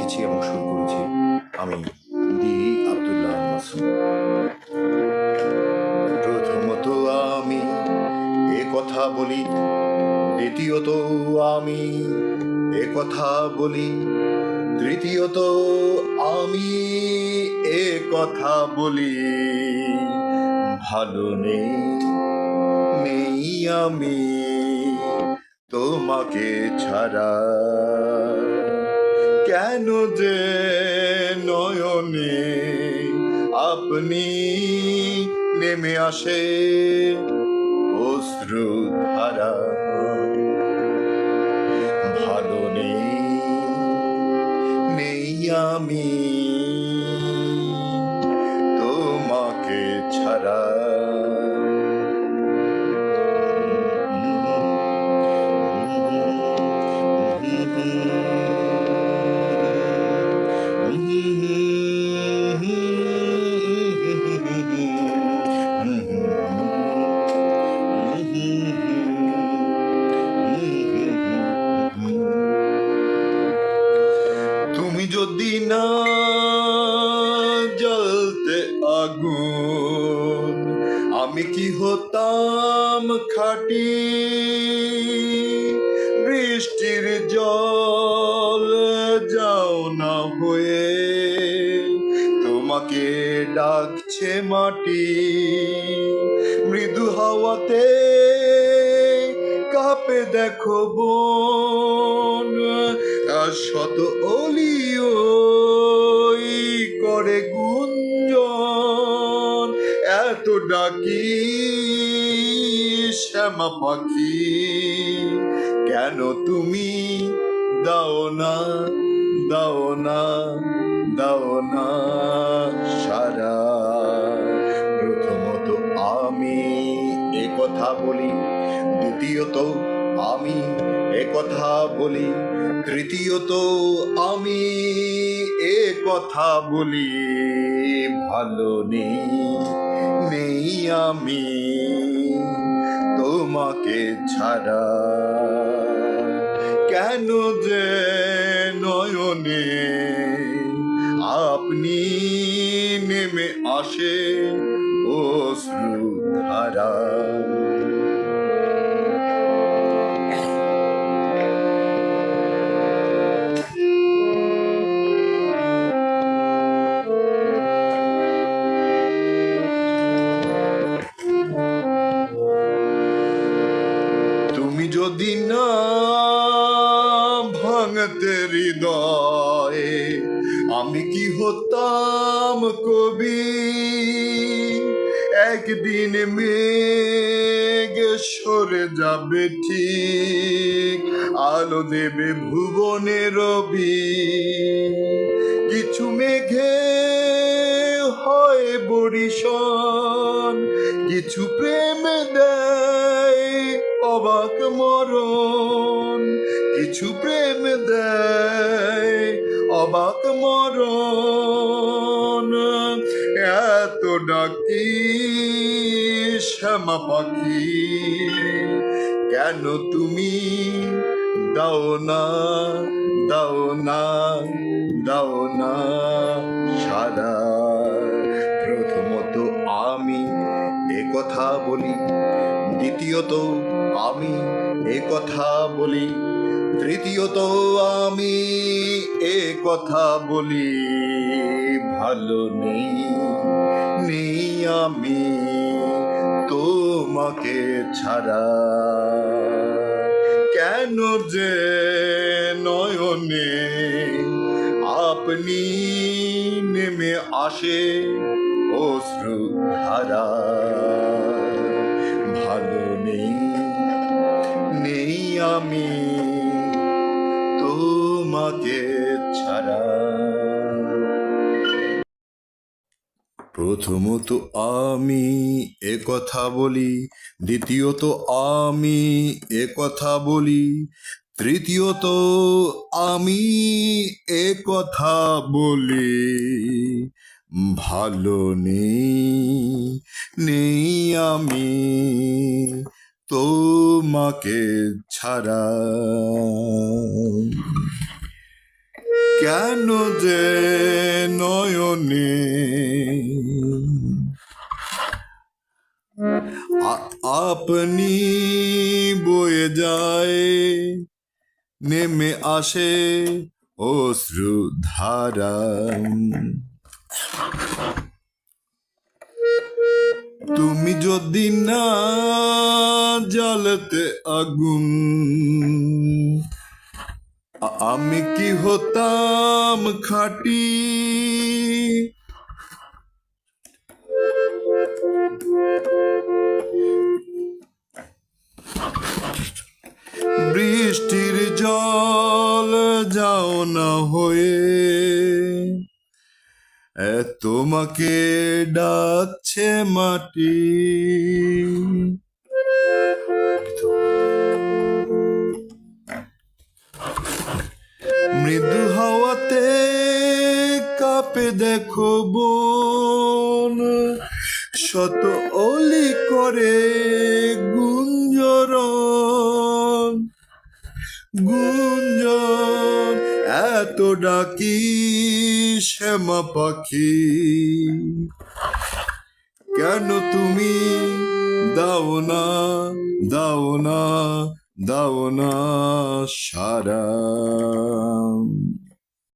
লিখেছি এবং সুর করেছি আমি দি আব্দুল্লাহ মাসুম। প্রথমত আমি এ কথা বলি, দ্বিতীয়ত আমি এ কথা বলি, তৃতীয়ত আমি এ কথা বলি, ভালো নেই আমি তোমাকে ছাড়া। কেন যে নয়নে আপনি নেমে আসে অশ্রু ধারা, ভালো নেই আমি তোমাকে ছাড়া। তুমি যদি না জ্বলতে আগুন, আমি কি হতাম খাঁটি বৃষ্টির জল যাও না হয়ে, তোমাকে ডাকছে মাটি মৃদু হাওয়াতে কাঁপে দেখো বন, আর শত অলিও করে গুঞ্জন, এত ডাকি শ্যামা পাখি কেন তুমি দাও না সারা। প্রথমত আমি এ কথা বলি, দ্বিতীয়ত আমি এ কথা বলি, তৃতীয়ত আমি এ কথা বলি, ভালো নেই আমি তোমাকে ছাড়া। কেন যে নয়নে আপনি নেমে আসে অশ্রু ধারা। তুমি যদি না ভাঙতে হৃদয়, আমি কি হতাম কবি একদিন মেঘ সরে যাবে ঠিক, আলো দেবে ভুবনে রবি, কিছু মেঘে হয় বরিশন, কিছু প্রেম দেয় অবাক মরণ, কিছু প্রেম দেয় অবাক মরণ, এত ডাকি শ্যামা পাখি কেন তুমি দাও না সারা। প্রথমত আমি এ কথা বলি, দ্বিতীয়ত আমি এ কথা বলি, তৃতীয়ত আমি এ কথা বলি, ভালো নেই আমি তোমাকে ছাড়া। কেন যে নয়নে আপনি নেমে আসে অশ্রু ধারা, ভালো নেই আমি তোমাকে ছাড়া। প্রথমত আমি এ কথা বলি, দ্বিতীয়ত আমি এ কথা বলি, তৃতীয়ত আমি এ কথা বলি, ভালো নেই আমি তোমাকে ছাড়া। কেন যে নয়নে আপনি বয়ে যায়, নেমে আসে অশ্রুধারা। তুমি যদি না জ্বালতে আগুন, আমি কি হতাম খাঁটি? বৃষ্টির জল যাও না হয়ে, তোমাকে ডাকছে মাটি। মৃদু হাওয়াতে কাঁপে দেখো বন, শত অলি করে গুঞ্জরণ। গুঞ্জন এত ডাকি শ্যামা পাখি, কেন তুমি দাও না, দাও না, দাও না সারা।